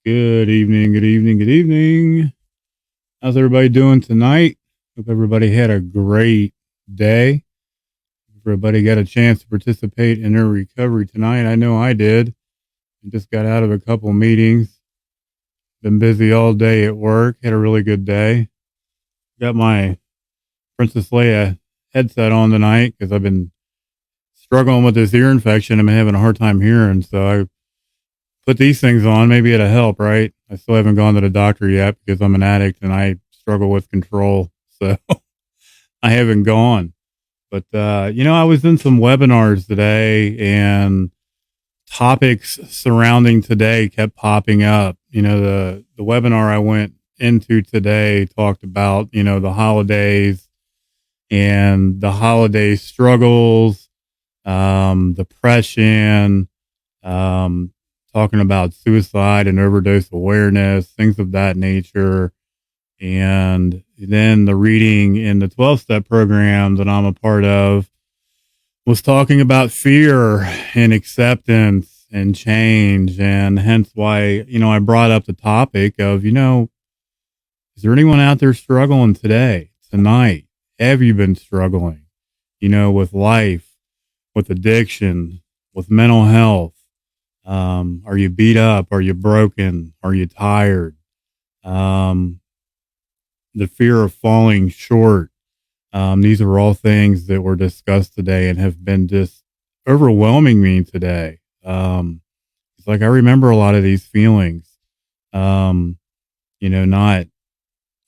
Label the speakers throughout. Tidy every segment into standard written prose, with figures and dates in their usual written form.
Speaker 1: Good evening, good evening, good evening. How's everybody doing tonight? Hope everybody had a great day. Everybody got a chance to participate in their recovery tonight. I know I did. I just got out of a couple meetings. Been busy all day at work. Had a really good day. Got my Princess Leia headset on tonight because I've been struggling with this ear infection. I've been having a hard time hearing. So I put these things on. Maybe it'll help, right? I still haven't gone to the doctor yet because I'm an addict and I struggle with control. So I haven't gone. But, I was in some webinars today and topics surrounding today kept popping up. The webinar I went into today talked about, the holidays and the holiday struggles, depression, um, talking about suicide and overdose awareness, things of that nature. And then the reading in the 12 step program that I'm a part of was talking about fear and acceptance and change. And hence why, I brought up the topic of, is there anyone out there struggling today, tonight? Have you been struggling, with life, with addiction, with mental health? Are you beat up? Are you broken? Are you tired? Um, the fear of falling short. These are all things that were discussed today and have been just overwhelming me today. It's like I remember a lot of these feelings, um, not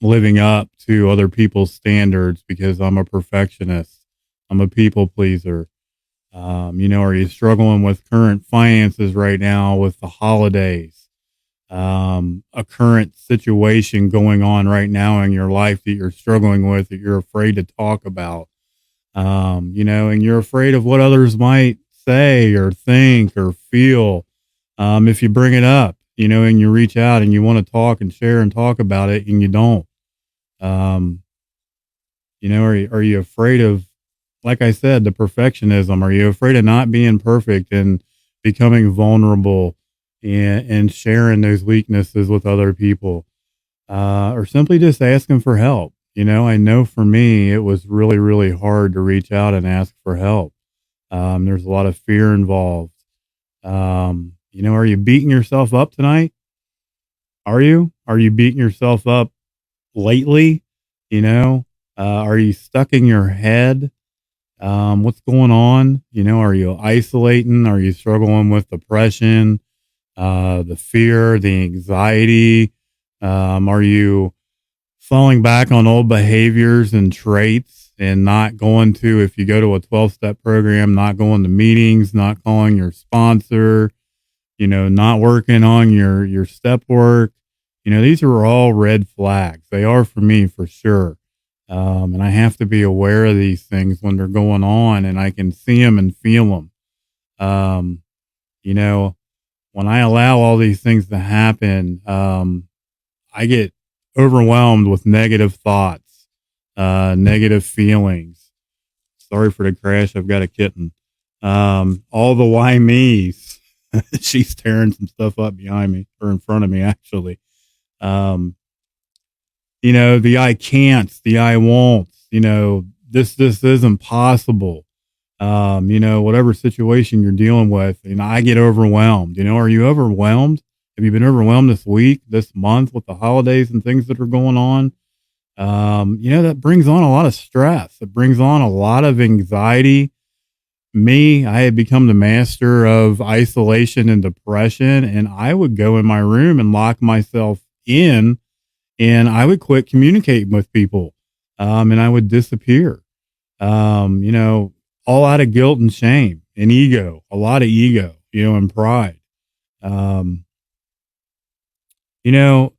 Speaker 1: living up to other people's standards because I'm a perfectionist. I'm a people pleaser. Are you struggling with current finances right now with the holidays? A current situation going on right now in your life that you're struggling with, that you're afraid to talk about, and you're afraid of what others might say or think or feel. If you bring it up, and you reach out and you want to talk and share and talk about it and you don't, um, are you afraid of, like I said, the perfectionism? Are you afraid of not being perfect and becoming vulnerable and sharing those weaknesses with other people, or simply just asking for help? I know for me, it was really, really hard to reach out and ask for help. There's a lot of fear involved. Are you beating yourself up tonight? Are you? Are you beating yourself up lately? Are you stuck in your head? What's going on? Are you isolating? Are you struggling with depression, the fear, the anxiety? Are you falling back on old behaviors and traits and not going to, if you go to a 12 step program, not going to meetings, not calling your sponsor, not working on your step work? These are all red flags. They are for me for sure. And I have to be aware of these things when they're going on and I can see them and feel them. Um, you know, when I allow all these things to happen, I get overwhelmed with negative thoughts, negative feelings. Sorry for the crash. I've got a kitten. All the why me's. She's tearing some stuff up behind me or in front of me, actually. Um, the I can't, the I won't, this isn't possible. Whatever situation you're dealing with, I get overwhelmed. Are you overwhelmed? Have you been overwhelmed this week, this month with the holidays and things that are going on? That brings on a lot of stress. It brings on a lot of anxiety. Me, I had become the master of isolation and depression, and I would go in my room and lock myself in and I would quit communicating with people. And I would disappear. All out of guilt and shame and ego, a lot of ego, and pride. Um, you know,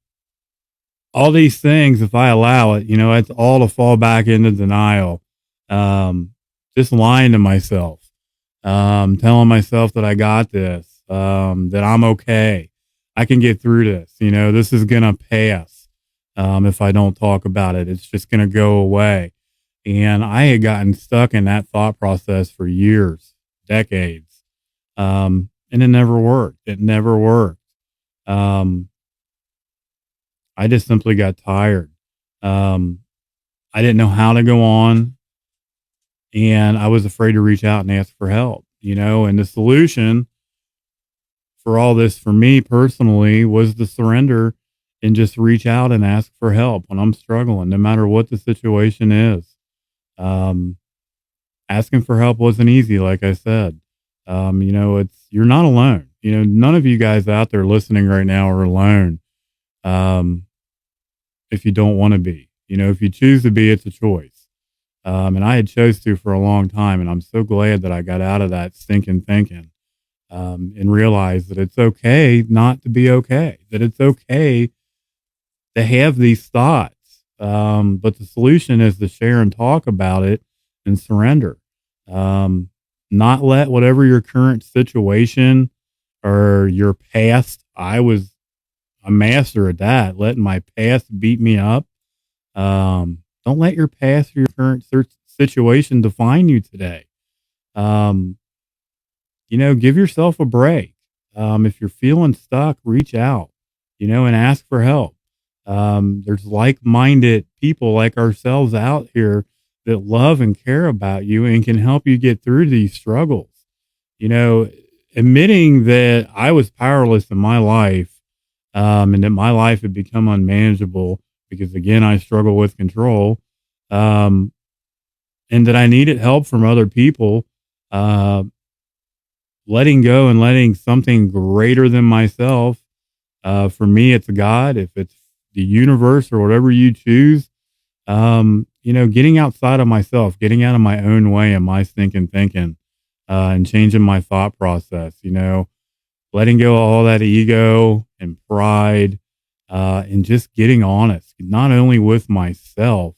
Speaker 1: all these things, if I allow it, it's all to fall back into denial. Um, just lying to myself, telling myself that I got this, that I'm okay. I can get through this. This is going to pass. If I don't talk about it, it's just going to go away. And I had gotten stuck in that thought process for years, decades. And it never worked. It never worked. I just simply got tired. Um, I didn't know how to go on, and I was afraid to reach out and ask for help, and the solution for all this for me personally was to surrender and just reach out and ask for help when I'm struggling, no matter what the situation is. Um, Asking for help wasn't easy, like I said. You're not alone. None of you guys out there listening right now are alone. Um, if you don't want to be, if you choose to be, it's a choice. And I had chose to for a long time, and I'm so glad that I got out of that stinking thinking, and realized that it's okay not to be okay, that it's okay to have these thoughts. But the solution is to share and talk about it and surrender. Um, Not let whatever your current situation or your past, I was a master at that, letting my past beat me up. Don't let your past or your current situation define you today. Um, Give yourself a break. If you're feeling stuck, reach out, and ask for help. There's like-minded people like ourselves out here that love and care about you and can help you get through these struggles. You know, Admitting that I was powerless in my life, and that my life had become unmanageable because again, I struggle with control, um, and that I needed help from other people, uh, letting go and letting something greater than myself. For me, it's God. If it's the universe or whatever you choose, getting outside of myself, getting out of my own way and my stinking thinking, and changing my thought process, letting go of all that ego and pride, and just getting honest, not only with myself,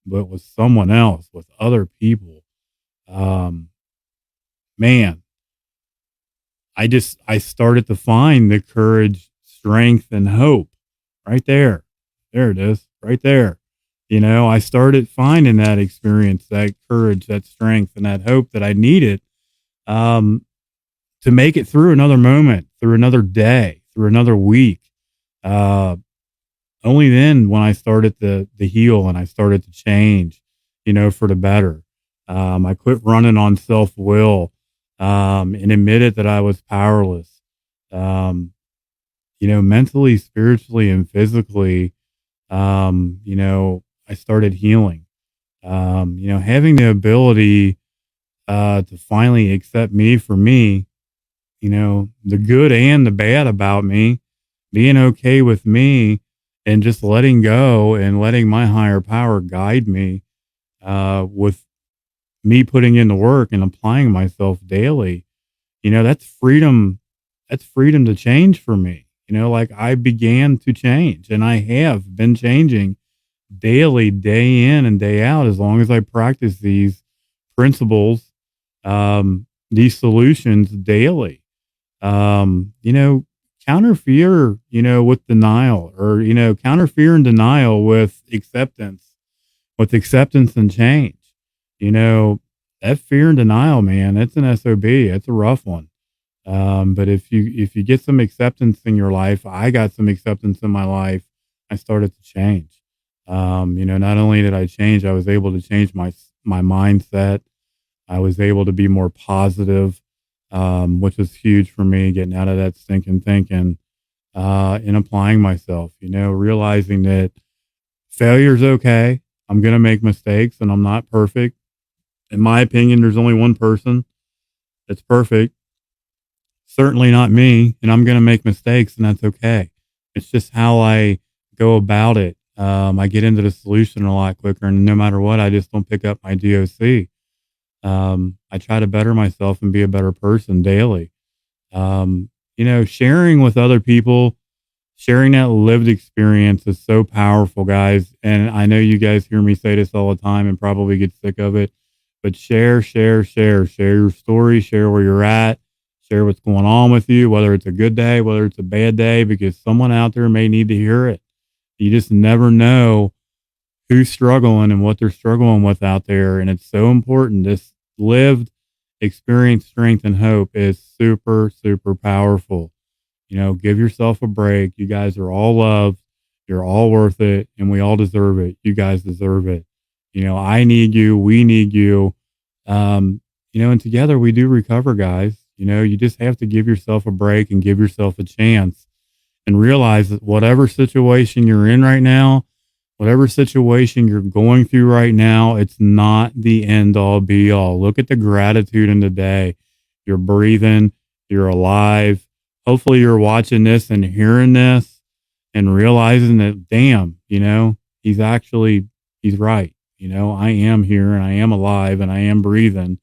Speaker 1: but with someone else, with other people. Um, Man, I started to find the courage, strength, and hope right there. There it is, right there. I started finding that experience, that courage, that strength, and that hope that I needed, um, to make it through another moment, through another day, through another week. Uh, Only then, when I started to heal and I started to change, for the better. I quit running on self will, and admitted that I was powerless. Um, Mentally, spiritually, and physically. I started healing. Having the ability to finally accept me for me, the good and the bad about me, being okay with me, and just letting go and letting my higher power guide me, with me putting in the work and applying myself daily. That's freedom. That's freedom to change for me. Like I began to change and I have been changing daily, day in and day out, as long as I practice these principles, these solutions daily. Um, you know, Counter fear, with denial, or, counter fear and denial with acceptance and change. You know, that fear and denial, man, it's an SOB. It's a rough one. But if you get some acceptance in your life, I got some acceptance in my life. I started to change. Not only did I change, I was able to change my mindset. I was able to be more positive, which was huge for me, getting out of that stinking thinking, and applying myself, realizing that failure's okay. I'm going to make mistakes and I'm not perfect. In my opinion, there's only one person that's perfect. Certainly not me. And I'm going to make mistakes and that's okay. It's just how I go about it. I get into the solution a lot quicker, and no matter what, I just don't pick up my DOC. I try to better myself and be a better person daily. Sharing with other people, sharing that lived experience is so powerful, guys. And I know you guys hear me say this all the time and probably get sick of it, but share your story, share where you're at, share what's going on with you, whether it's a good day, whether it's a bad day, because someone out there may need to hear it. You just never know who's struggling and what they're struggling with out there. And it's so important. This lived experience, strength, and hope is super, super powerful. Give yourself a break. You guys are all loved. You're all worth it, and we all deserve it. You guys deserve it. I need you. We need you. Um, and together we do recover, guys. You just have to give yourself a break and give yourself a chance and realize that whatever situation you're in right now, whatever situation you're going through right now, it's not the end all be all. Look at the gratitude in the day. You're breathing, you're alive. Hopefully you're watching this and hearing this and realizing that, damn, he's right. I am here and I am alive and I am breathing.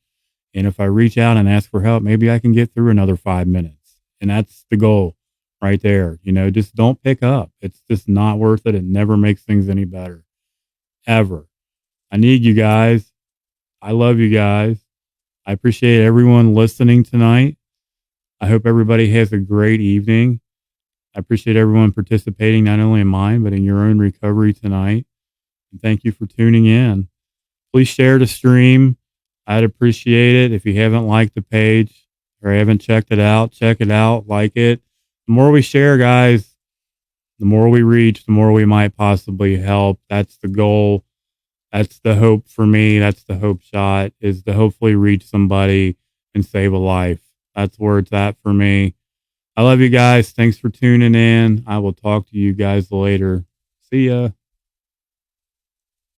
Speaker 1: And if I reach out and ask for help, maybe I can get through another 5 minutes. And that's the goal right there. Just don't pick up. It's just not worth it. It never makes things any better, ever. I need you guys. I love you guys. I appreciate everyone listening tonight. I hope everybody has a great evening. I appreciate everyone participating, not only in mine, but in your own recovery tonight. And thank you for tuning in. Please share the stream. I'd appreciate it. If you haven't liked the page or haven't checked it out, check it out, like it. The more we share, guys, the more we reach, the more we might possibly help. That's the goal. That's the hope for me. That's the hope shot, is to hopefully reach somebody and save a life. That's where it's at for me. I love you guys. Thanks for tuning in. I will talk to you guys later. See ya.